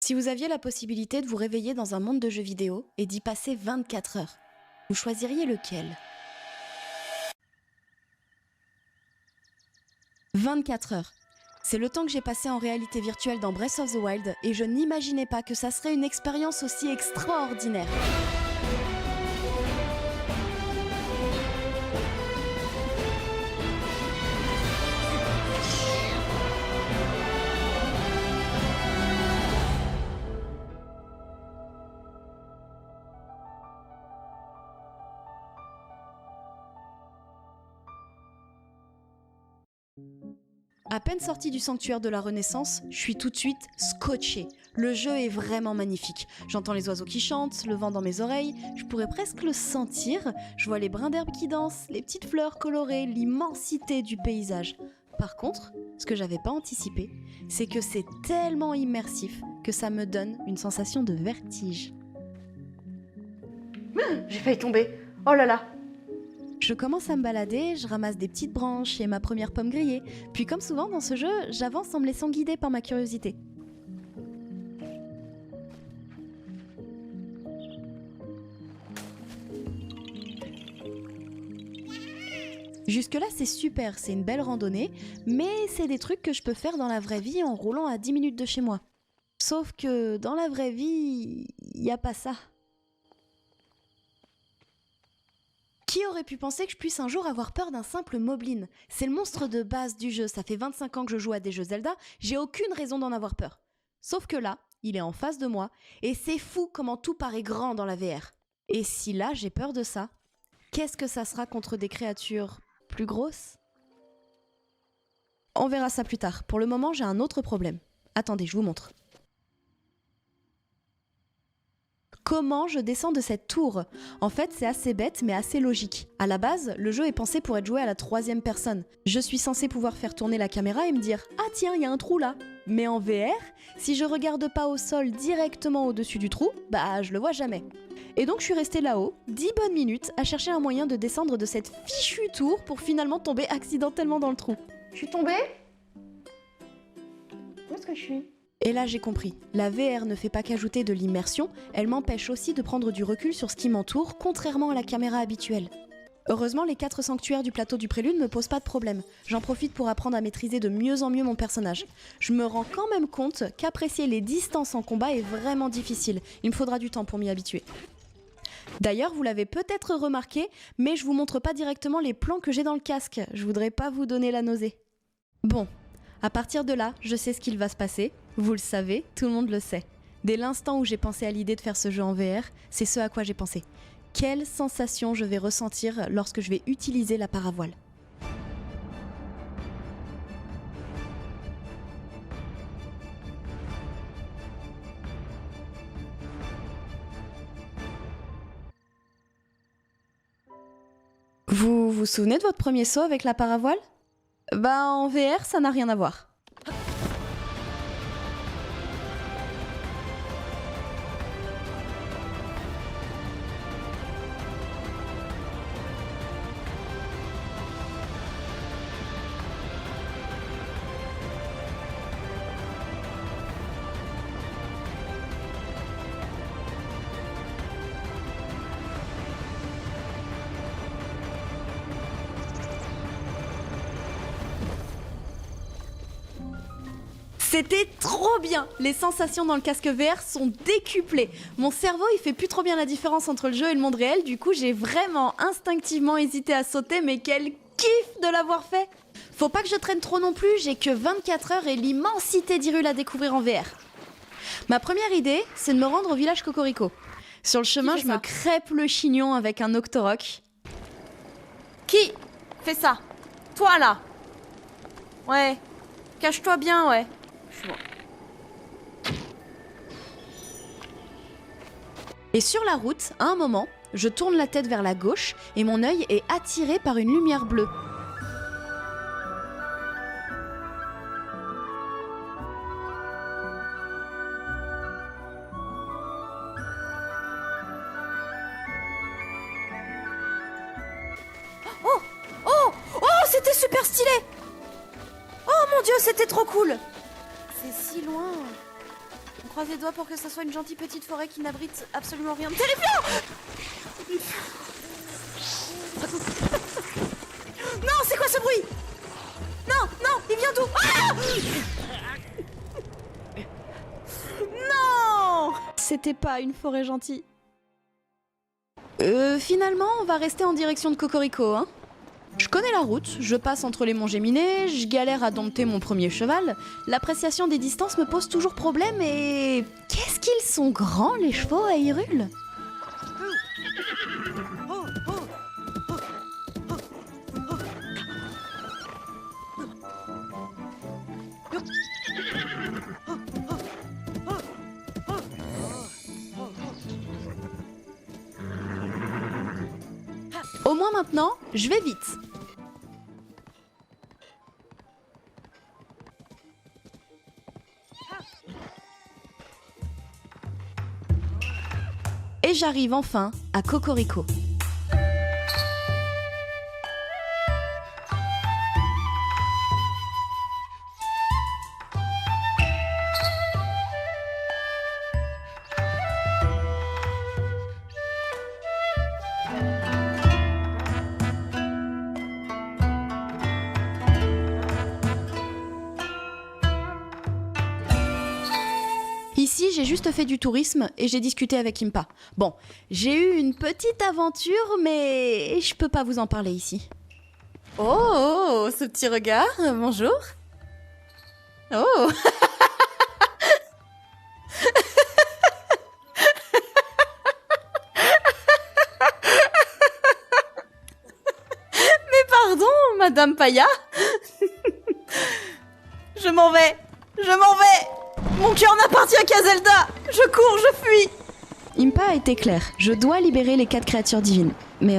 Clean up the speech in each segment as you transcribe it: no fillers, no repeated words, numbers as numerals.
Si vous aviez la possibilité de vous réveiller dans un monde de jeux vidéo et d'y passer 24 heures, vous choisiriez lequel? 24 heures. C'est le temps que j'ai passé en réalité virtuelle dans Breath of the Wild et je n'imaginais pas que ça serait une expérience aussi extraordinaire. À peine sortie du sanctuaire de la Renaissance, je suis tout de suite scotchée. Le jeu est vraiment magnifique. J'entends les oiseaux qui chantent, le vent dans mes oreilles, je pourrais presque le sentir. Je vois les brins d'herbe qui dansent, les petites fleurs colorées, l'immensité du paysage. Par contre, ce que j'avais pas anticipé, c'est que c'est tellement immersif que ça me donne une sensation de vertige. J'ai failli tomber. Oh là là. Je commence à me balader, je ramasse des petites branches et ma première pomme grillée. Puis comme souvent dans ce jeu, j'avance en me laissant guider par ma curiosité. Jusque-là, c'est super, c'est une belle randonnée, mais c'est des trucs que je peux faire dans la vraie vie en roulant à 10 minutes de chez moi. Sauf que dans la vraie vie, il n'y a pas ça. Qui aurait pu penser que je puisse un jour avoir peur d'un simple moblin? C'est le monstre de base du jeu, ça fait 25 ans que je joue à des jeux Zelda, j'ai aucune raison d'en avoir peur. Sauf que là, il est en face de moi, et c'est fou comment tout paraît grand dans la VR. Et si là j'ai peur de ça, qu'est-ce que ça sera contre des créatures plus grosses? On verra ça plus tard, pour le moment j'ai un autre problème. Attendez, je vous montre. Comment je descends de cette tour? En fait, c'est assez bête, mais assez logique. À la base, le jeu est pensé pour être joué à la 3e personne. Je suis censée pouvoir faire tourner la caméra et me dire « Ah tiens, il y a un trou là !» Mais en VR, si je regarde pas au sol directement au-dessus du trou, bah je le vois jamais. Et donc je suis restée là-haut, 10 bonnes minutes, à chercher un moyen de descendre de cette fichue tour pour finalement tomber accidentellement dans le trou. Je suis tombée? Où est-ce que je suis? Et là j'ai compris, la VR ne fait pas qu'ajouter de l'immersion, elle m'empêche aussi de prendre du recul sur ce qui m'entoure, contrairement à la caméra habituelle. Heureusement, les 4 sanctuaires du plateau du Prélude me posent pas de problème. J'en profite pour apprendre à maîtriser de mieux en mieux mon personnage. Je me rends quand même compte qu'apprécier les distances en combat est vraiment difficile. Il me faudra du temps pour m'y habituer. D'ailleurs, vous l'avez peut-être remarqué, mais je vous montre pas directement les plans que j'ai dans le casque. Je voudrais pas vous donner la nausée. Bon. À partir de là, je sais ce qu'il va se passer. Vous le savez, tout le monde le sait. Dès l'instant où j'ai pensé à l'idée de faire ce jeu en VR, c'est ce à quoi j'ai pensé. Quelle sensation je vais ressentir lorsque je vais utiliser la paravoile? Vous vous souvenez de votre premier saut avec la paravoile? Bah en VR, ça n'a rien à voir. C'était trop bien! Les sensations dans le casque VR sont décuplées. Mon cerveau, il fait plus trop bien la différence entre le jeu et le monde réel, du coup j'ai vraiment instinctivement hésité à sauter, mais quel kiff de l'avoir fait! Faut pas que je traîne trop non plus, j'ai que 24 heures et l'immensité d'Hyrule à découvrir en VR. Ma première idée, c'est de me rendre au village Cocorico. Sur le chemin, je me crêpe le chignon avec un Octorok. Qui fait ça? Toi là? Ouais. Cache-toi bien, ouais. Et sur la route, à un moment, je tourne la tête vers la gauche et mon œil est attiré par une lumière bleue. Oh, c'était super stylé! Oh mon dieu, c'était trop cool! C'est si loin. croise les doigts pour que ça soit une gentille petite forêt qui n'abrite absolument rien de terrifiant. Non, c'est quoi ce bruit? Non, non, il vient d'où? Ah! Non! C'était pas une forêt gentille. Finalement, on va rester en direction de Cocorico, hein. Je connais la route, je passe entre les monts Géminés, je galère à dompter mon premier cheval. L'appréciation des distances me pose toujours problème et... Qu'est-ce qu'ils sont grands, les chevaux à Hyrule? Au moins maintenant, je vais vite. Et j'arrive enfin à Cocorico. Ici, j'ai juste fait du tourisme et j'ai discuté avec Impa. Bon, j'ai eu une petite aventure, mais je peux pas vous en parler ici. Oh, ce petit regard, bonjour. Oh. Mais pardon, Madame Paya. Je m'en vais. Mon cœur n'appartient qu'à Zelda. Je cours, je fuis. Impa a été clair. Je dois libérer les 4 créatures divines. Mais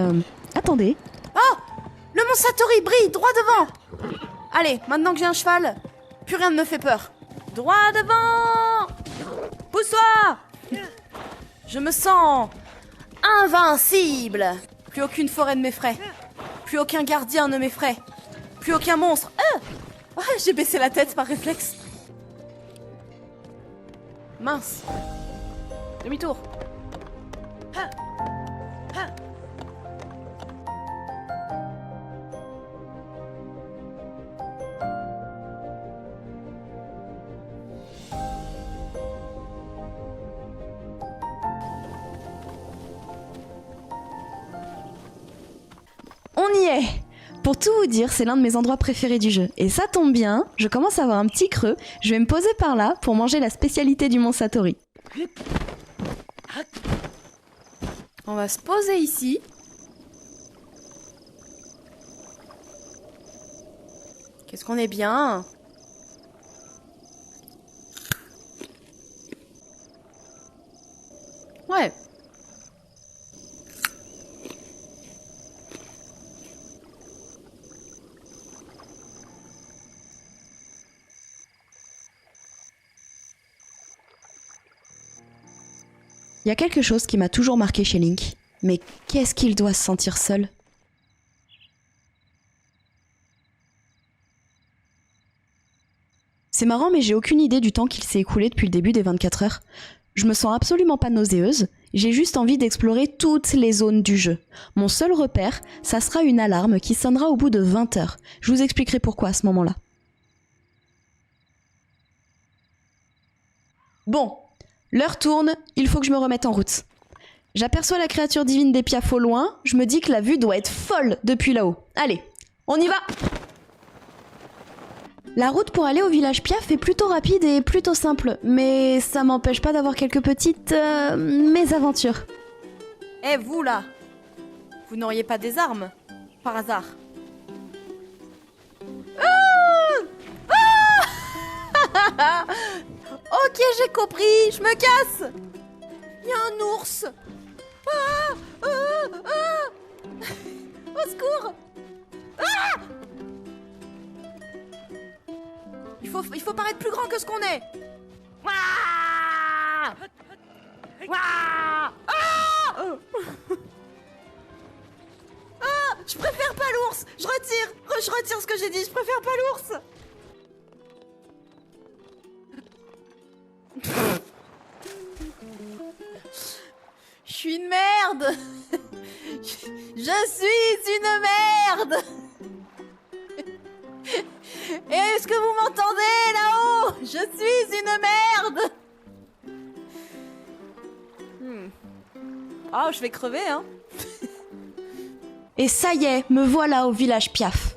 attendez. Oh! Le mont Satori brille droit devant. Allez, maintenant que j'ai un cheval, plus rien ne me fait peur. Droit devant! Pousse-toi! Je me sens invincible. Plus aucune forêt ne m'effraie. Plus aucun gardien ne m'effraie. Plus aucun monstre. J'ai baissé la tête par réflexe. Mince. Demi-tour. On y est. Pour tout vous dire, c'est l'un de mes endroits préférés du jeu. Et ça tombe bien, je commence à avoir un petit creux. Je vais me poser par là pour manger la spécialité du mont Satori. On va se poser ici. Qu'est-ce qu'on est bien. Ouais. Il y a quelque chose qui m'a toujours marqué chez Link. Mais qu'est-ce qu'il doit se sentir seul? C'est marrant, mais j'ai aucune idée du temps qu'il s'est écoulé depuis le début des 24 heures. Je me sens absolument pas nauséeuse, j'ai juste envie d'explorer toutes les zones du jeu. Mon seul repère, ça sera une alarme qui sonnera au bout de 20 heures. Je vous expliquerai pourquoi à ce moment-là. Bon, l'heure tourne, il faut que je me remette en route. J'aperçois la créature divine des Piaf au loin, je me dis que la vue doit être folle depuis là-haut. Allez, on y va! La route pour aller au village Piaf est plutôt rapide et plutôt simple, mais ça m'empêche pas d'avoir quelques petites mésaventures. Eh vous là, vous n'auriez pas des armes, par hasard? Ok, j'ai compris, je me casse. Il y a un ours. Au secours. Il faut paraître plus grand que ce qu'on est. Je préfère pas l'ours. Je retire ce que j'ai dit. Je préfère pas l'ours. suis une merde. Je suis une merde. Est-ce que vous m'entendez là-haut? Je suis une merde. Oh, je vais crever, hein. Et ça y est, me voilà au village Piaf.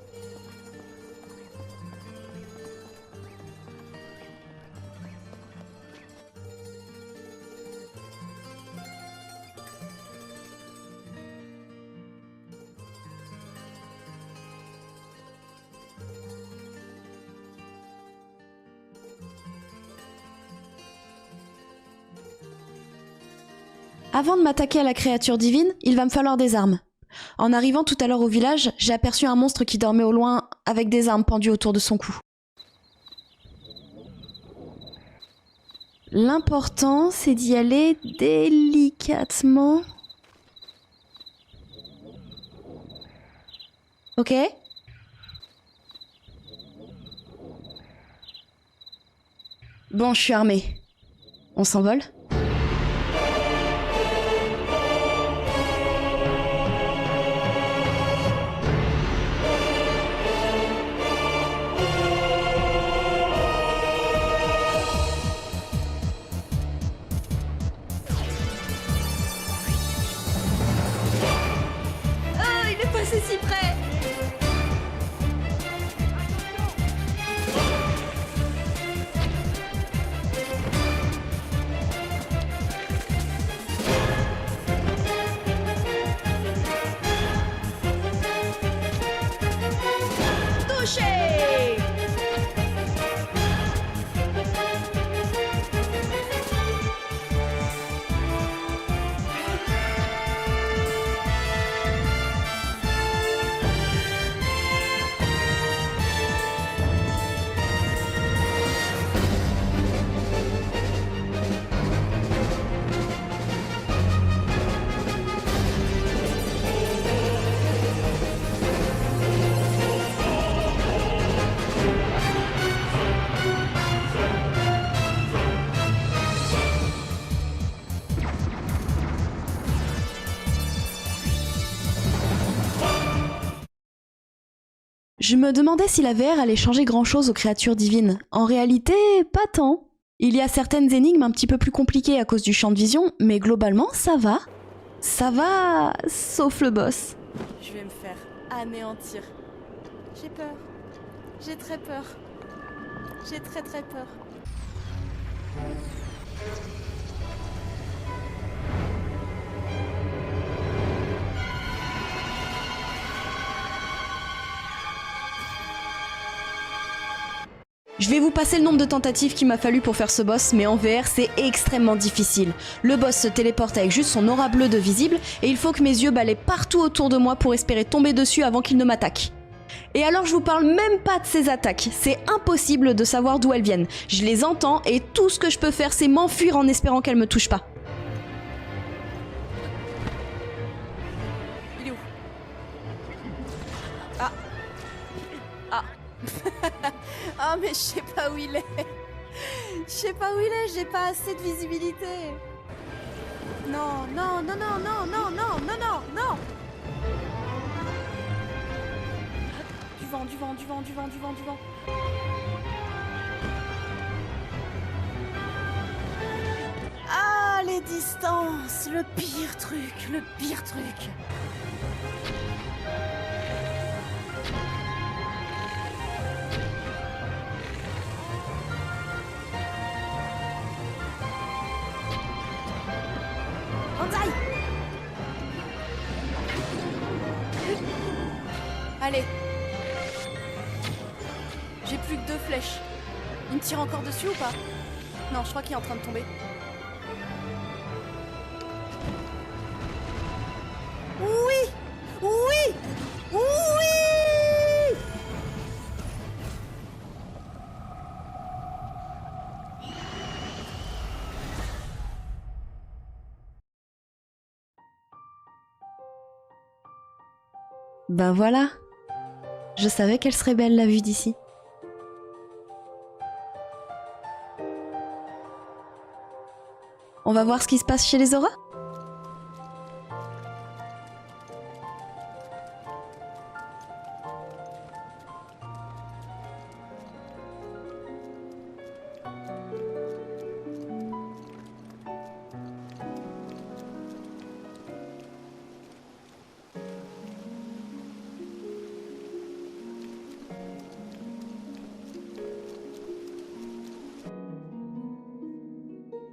Avant de m'attaquer à la créature divine, il va me falloir des armes. En arrivant tout à l'heure au village, j'ai aperçu un monstre qui dormait au loin avec des armes pendues autour de son cou. L'important, c'est d'y aller délicatement. Ok ? Bon, je suis armée. On s'envole ? C'est si près. Touché. Je me demandais si la VR allait changer grand-chose aux créatures divines. En réalité, pas tant. Il y a certaines énigmes un petit peu plus compliquées à cause du champ de vision, mais globalement, ça va. Ça va, sauf le boss. Je vais me faire anéantir. J'ai peur. J'ai très peur. J'ai très très peur. Je vais vous passer le nombre de tentatives qu'il m'a fallu pour faire ce boss, mais en VR c'est extrêmement difficile. Le boss se téléporte avec juste son aura bleue de visible, et il faut que mes yeux balaient partout autour de moi pour espérer tomber dessus avant qu'il ne m'attaque. Et alors je vous parle même pas de ces attaques, c'est impossible de savoir d'où elles viennent. Je les entends et tout ce que je peux faire c'est m'enfuir en espérant qu'elles me touchent pas. Il est où? Ah. Ah. Ah mais je sais pas où il est. Je sais pas où il est, j'ai pas assez de visibilité. Non, non, non, non, non, non, non, non, non, non. Du vent, du vent, du vent, du vent, du vent, du vent. Ah, les distances, le pire truc, le pire truc. Banzai. Allez. J'ai plus que 2 flèches. Il me tire encore dessus ou pas? Non, je crois qu'il est en train de tomber. Oui! Oui! Oui! Ben voilà. Je savais qu'elle serait belle la vue d'ici. On va voir ce qui se passe chez les auras ?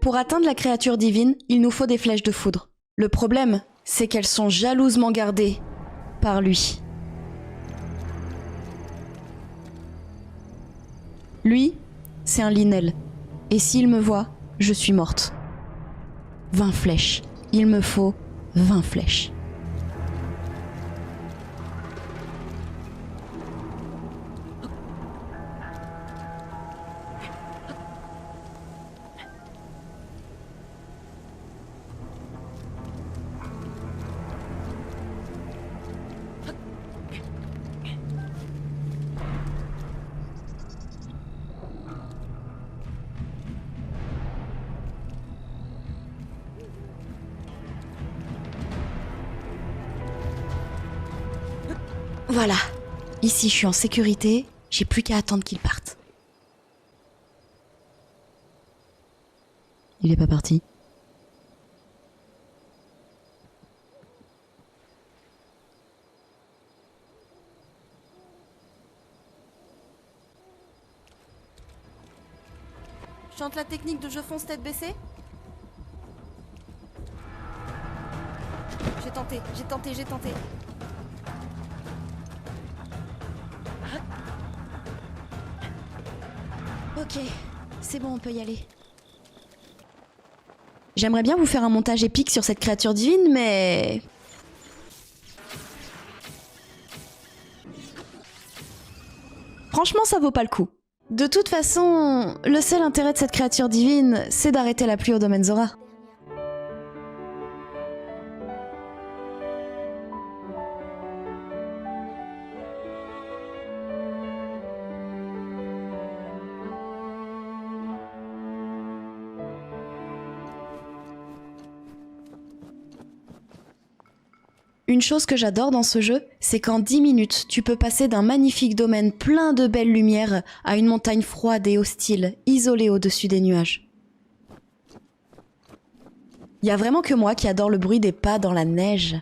Pour atteindre la créature divine, il nous faut des flèches de foudre. Le problème, c'est qu'elles sont jalousement gardées par lui. Lui, c'est un Linel. Et s'il me voit, je suis morte. 20 flèches. Il me faut 20 flèches. Voilà. Ici, je suis en sécurité. J'ai plus qu'à attendre qu'il parte. Il est pas parti. Chante la technique de je fonce tête baissée. J'ai tenté. Ok, c'est bon, on peut y aller. J'aimerais bien vous faire un montage épique sur cette créature divine, mais... franchement, ça vaut pas le coup. De toute façon, le seul intérêt de cette créature divine, c'est d'arrêter la pluie au domaine Zora. Une chose que j'adore dans ce jeu, c'est qu'en 10 minutes, tu peux passer d'un magnifique domaine plein de belles lumières à une montagne froide et hostile, isolée au-dessus des nuages. Y a vraiment que moi qui adore le bruit des pas dans la neige.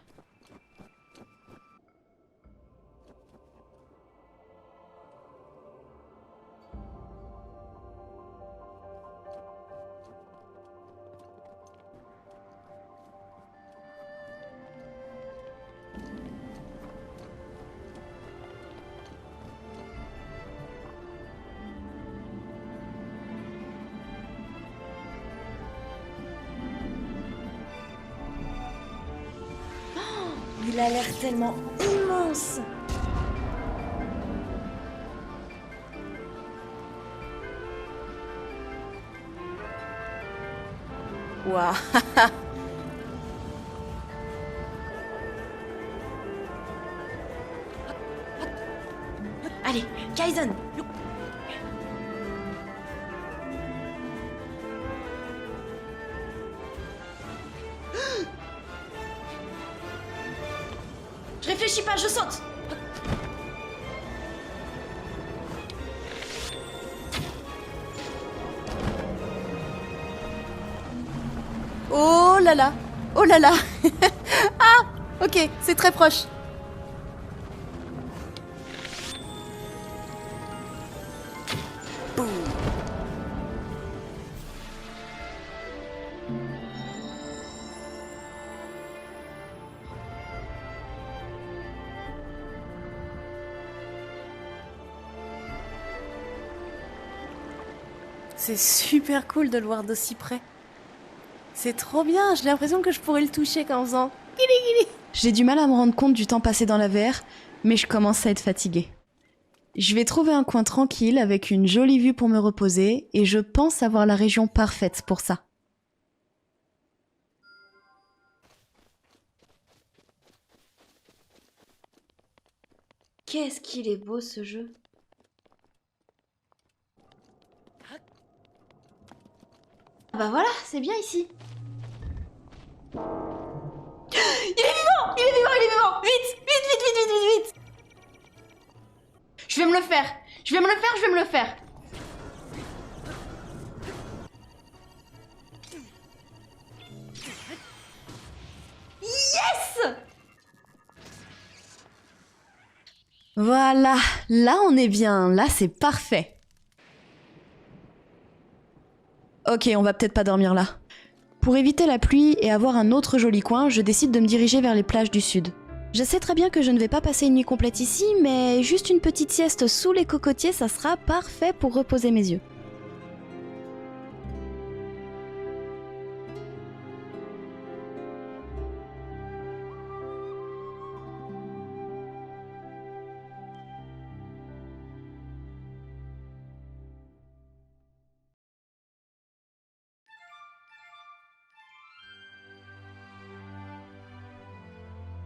Il a l'air tellement immense. Waouh. Allez, Kaizen. Je réfléchis pas, je saute. Oh là là. Oh là là. Ah, ok, c'est très proche. Boum. C'est super cool de le voir d'aussi près. C'est trop bien, j'ai l'impression que je pourrais le toucher qu'en faisant... J'ai du mal à me rendre compte du temps passé dans la VR, mais je commence à être fatiguée. Je vais trouver un coin tranquille avec une jolie vue pour me reposer, et je pense avoir la région parfaite pour ça. Qu'est-ce qu'il est beau ce jeu! Ah bah voilà, c'est bien ici. Il est vivant! Il est vivant, il est vivant! Vite! Vite, vite, vite, vite, vite, vite! Je vais me le faire! Je vais me le faire, je vais me le faire! Yes! Voilà, là on est bien, là c'est parfait. Ok, on va peut-être pas dormir là. Pour éviter la pluie et avoir un autre joli coin, je décide de me diriger vers les plages du sud. Je sais très bien que je ne vais pas passer une nuit complète ici, mais juste une petite sieste sous les cocotiers, ça sera parfait pour reposer mes yeux.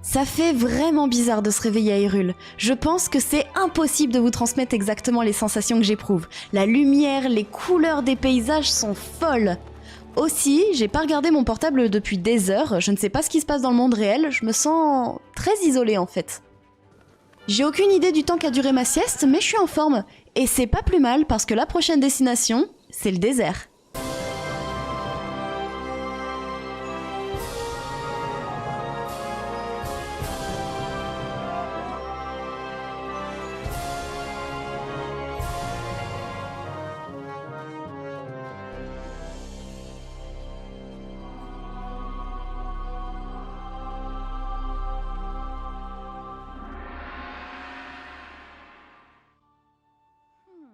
Ça fait vraiment bizarre de se réveiller à Hyrule. Je pense que c'est impossible de vous transmettre exactement les sensations que j'éprouve. La lumière, les couleurs des paysages sont folles. Aussi, j'ai pas regardé mon portable depuis des heures, je ne sais pas ce qui se passe dans le monde réel, je me sens très isolée en fait. J'ai aucune idée du temps qu'a duré ma sieste, mais je suis en forme. Et c'est pas plus mal parce que la prochaine destination, c'est le désert.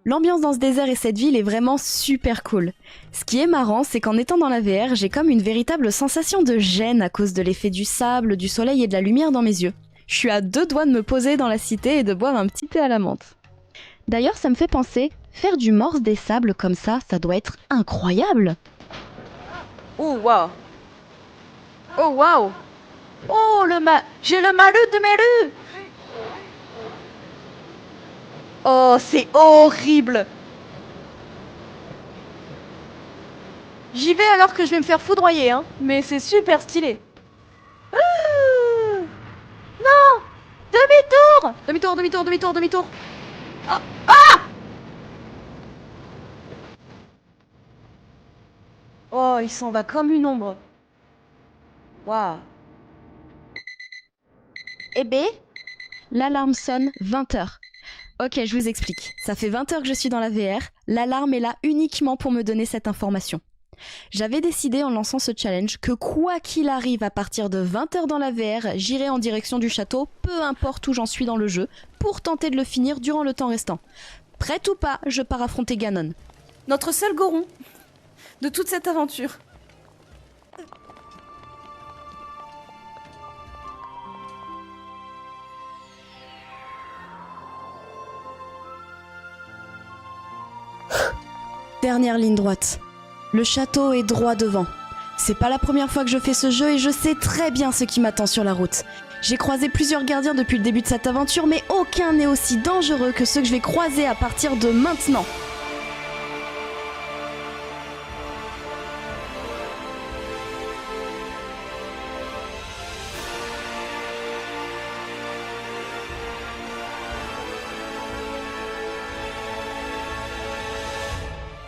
L'ambiance dans ce désert et cette ville est vraiment super cool. Ce qui est marrant, c'est qu'en étant dans la VR, j'ai comme une véritable sensation de gêne à cause de l'effet du sable, du soleil et de la lumière dans mes yeux. Je suis à 2 doigts de me poser dans la cité et de boire un petit thé à la menthe. D'ailleurs, ça me fait penser, faire du morse des sables comme ça doit être incroyable. Oh waouh! Oh waouh! Oh j'ai le malus de mes rues! Oh, c'est horrible! J'y vais alors que je vais me faire foudroyer, hein, mais c'est super stylé. Non! Demi-tour! Demi-tour, demi-tour, demi-tour, demi-tour! Ah! Ah! Oh, il s'en va comme une ombre. Waouh! Eh ben? L'alarme sonne 20h. Ok, je vous explique. Ça fait 20 heures que je suis dans la VR, l'alarme est là uniquement pour me donner cette information. J'avais décidé en lançant ce challenge que quoi qu'il arrive à partir de 20 heures dans la VR, j'irai en direction du château, peu importe où j'en suis dans le jeu, pour tenter de le finir durant le temps restant. Prête ou pas, je pars affronter Ganon. Notre seul Goron de toute cette aventure. Dernière ligne droite. Le château est droit devant. C'est pas la première fois que je fais ce jeu et je sais très bien ce qui m'attend sur la route. J'ai croisé plusieurs gardiens depuis le début de cette aventure, mais aucun n'est aussi dangereux que ceux que je vais croiser à partir de maintenant.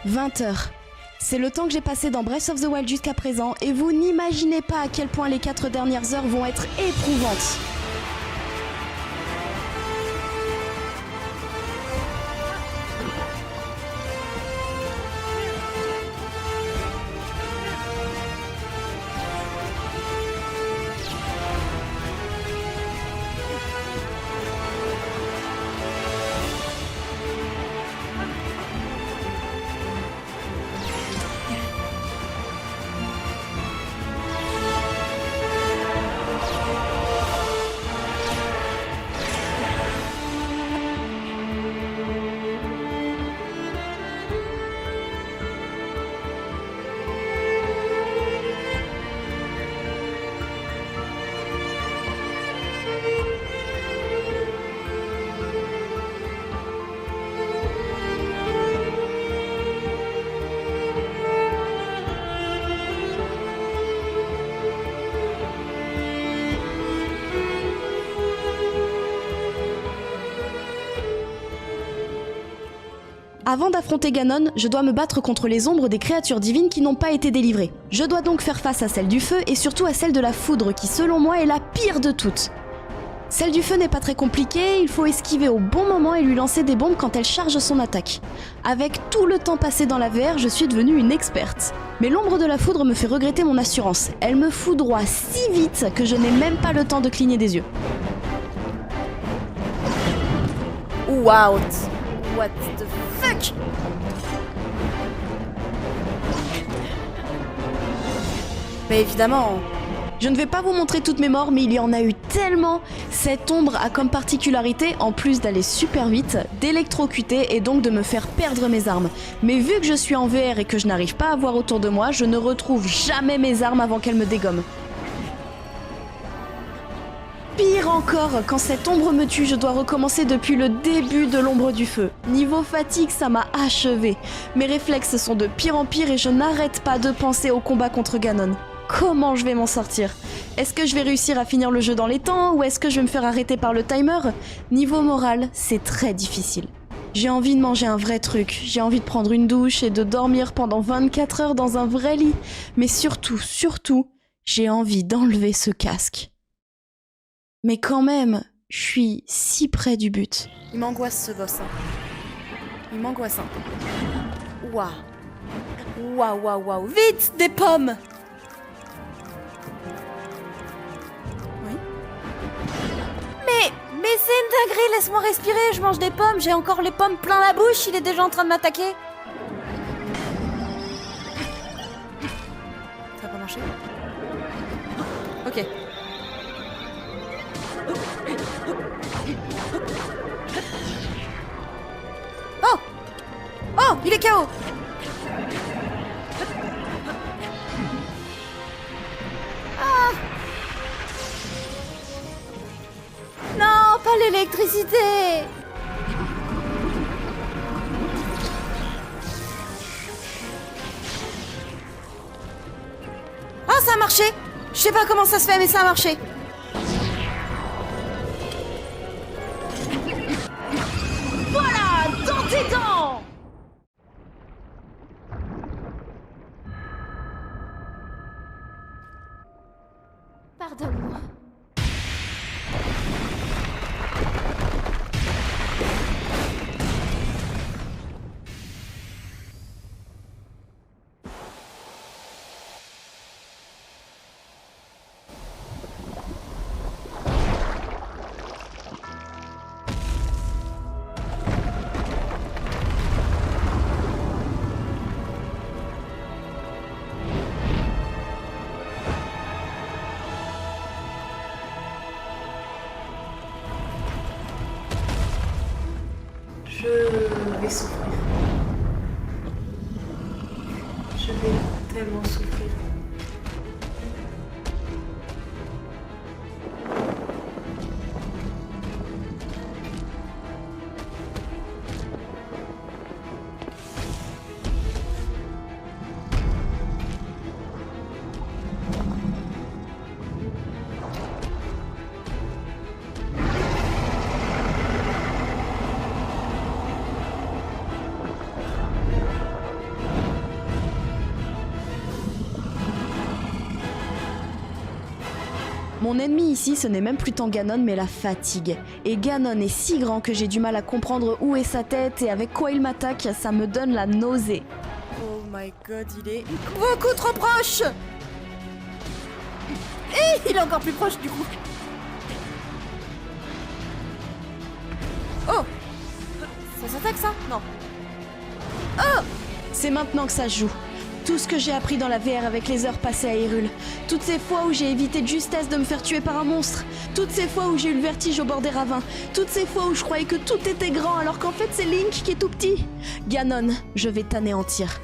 « 20 heures. C'est le temps que j'ai passé dans Breath of the Wild jusqu'à présent, et vous n'imaginez pas à quel point les 4 dernières heures vont être éprouvantes. Avant d'affronter Ganon, je dois me battre contre les ombres des créatures divines qui n'ont pas été délivrées. Je dois donc faire face à celle du feu et surtout à celle de la foudre qui, selon moi, est la pire de toutes. Celle du feu n'est pas très compliquée, il faut esquiver au bon moment et lui lancer des bombes quand elle charge son attaque. Avec tout le temps passé dans la VR, je suis devenue une experte. Mais l'ombre de la foudre me fait regretter mon assurance. Elle me foudroie si vite que je n'ai même pas le temps de cligner des yeux. Wow, what the fuck? Mais évidemment. Je ne vais pas vous montrer toutes mes morts, mais il y en a eu tellement. Cette ombre a comme particularité, en plus d'aller super vite, d'électrocuter et donc de me faire perdre mes armes. Mais vu que je suis en VR et que je n'arrive pas à voir autour de moi, je ne retrouve jamais mes armes avant qu'elles me dégomment. Pire encore, quand cette ombre me tue, je dois recommencer depuis le début de l'ombre du feu. Niveau fatigue, ça m'a achevé. Mes réflexes sont de pire en pire et je n'arrête pas de penser au combat contre Ganon. Comment je vais m'en sortir? Est-ce que je vais réussir à finir le jeu dans les temps ou est-ce que je vais me faire arrêter par le timer? Niveau moral, c'est très difficile. J'ai envie de manger un vrai truc, j'ai envie de prendre une douche et de dormir pendant 24 heures dans un vrai lit. Mais surtout, j'ai envie d'enlever ce casque. Mais quand même, je suis si près du but. Il m'angoisse ce boss. Il m'angoisse. Waouh. Vite, des pommes! Oui. Mais c'est une dinguerie, laisse-moi respirer, je mange des pommes, j'ai encore les pommes plein la bouche, il est déjà en train de m'attaquer. Ça va pas marcher? Ok. Oh, il est KO. Non, pas l'électricité. Ah, ça a marché. Je sais pas comment ça se fait, mais ça a marché. Voilà, dans tes dents! Pardonne-moi. Je vais souffrir. Je vais tellement souffrir. Mon ennemi ici, ce n'est même plus tant Ganon, mais la fatigue. Et Ganon est si grand que j'ai du mal à comprendre où est sa tête et avec quoi il m'attaque, ça me donne la nausée. Oh my god, il est beaucoup trop proche. Et il est encore plus proche du coup. Oh, ça s'attaque ça? Non. Oh, C'est maintenant que ça se joue. Tout ce que j'ai appris dans la VR avec les heures passées à Hyrule. Toutes ces fois où j'ai évité de justesse de me faire tuer par un monstre. Toutes ces fois où j'ai eu le vertige au bord des ravins. Toutes ces fois où je croyais que tout était grand alors qu'en fait c'est Link qui est tout petit. Ganon, je vais t'anéantir.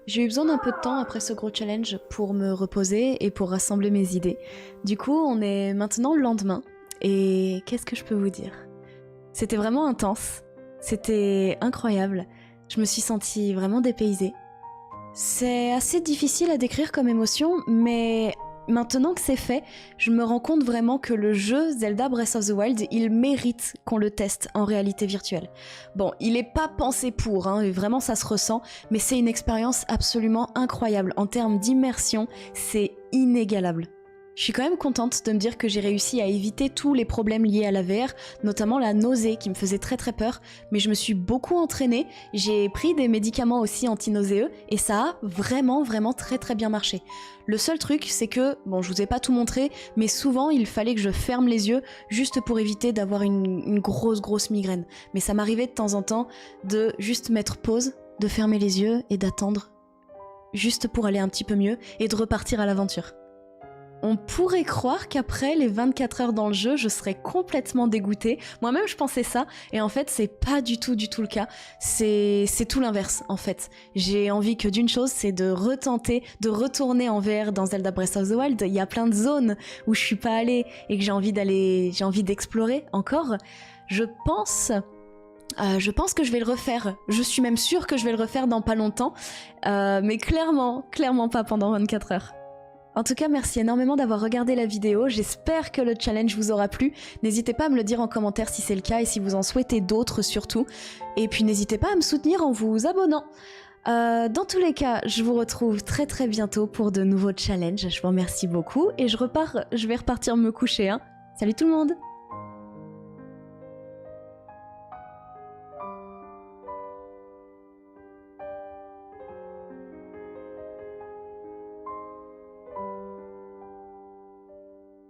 J'ai eu besoin d'un peu de temps après ce gros challenge pour me reposer et pour rassembler mes idées. Du coup, on est maintenant le lendemain, et qu'est-ce que je peux vous dire? C'était vraiment intense, c'était incroyable, je me suis sentie vraiment dépaysée. C'est assez difficile à décrire comme émotion, mais maintenant que c'est fait, je me rends compte vraiment que le jeu Zelda Breath of the Wild, il mérite qu'on le teste en réalité virtuelle. Bon, il est pas pensé pour, hein, et vraiment ça se ressent, mais c'est une expérience absolument incroyable. En termes d'immersion, c'est inégalable. Je suis quand même contente de me dire que j'ai réussi à éviter tous les problèmes liés à la VR, notamment la nausée qui me faisait très très peur, mais je me suis beaucoup entraînée, j'ai pris des médicaments aussi anti-nauséeux et ça a vraiment très très bien marché. Le seul truc, c'est que, bon, je vous ai pas tout montré, mais souvent il fallait que je ferme les yeux juste pour éviter d'avoir une grosse migraine. Mais ça m'arrivait de temps en temps de juste mettre pause, de fermer les yeux et d'attendre, juste pour aller un petit peu mieux et de repartir à l'aventure. On pourrait croire qu'après les 24 heures dans le jeu, je serais complètement dégoûtée. Moi-même, je pensais ça, et en fait, c'est pas du tout le cas. C'est tout l'inverse, en fait. J'ai envie que d'une chose, c'est de retenter, de retourner en VR dans Zelda Breath of the Wild. Il y a plein de zones où je suis pas allée et que j'ai envie d'explorer encore. Je pense que je vais le refaire. Je suis même sûre que je vais le refaire dans pas longtemps, mais clairement pas pendant 24 heures. En tout cas, merci énormément d'avoir regardé la vidéo, j'espère que le challenge vous aura plu. N'hésitez pas à me le dire en commentaire si c'est le cas et si vous en souhaitez d'autres surtout. Et puis n'hésitez pas à me soutenir en vous abonnant. Dans tous les cas, je vous retrouve très bientôt pour de nouveaux challenges. Je vous remercie beaucoup et je vais repartir me coucher. Hein. Salut tout le monde!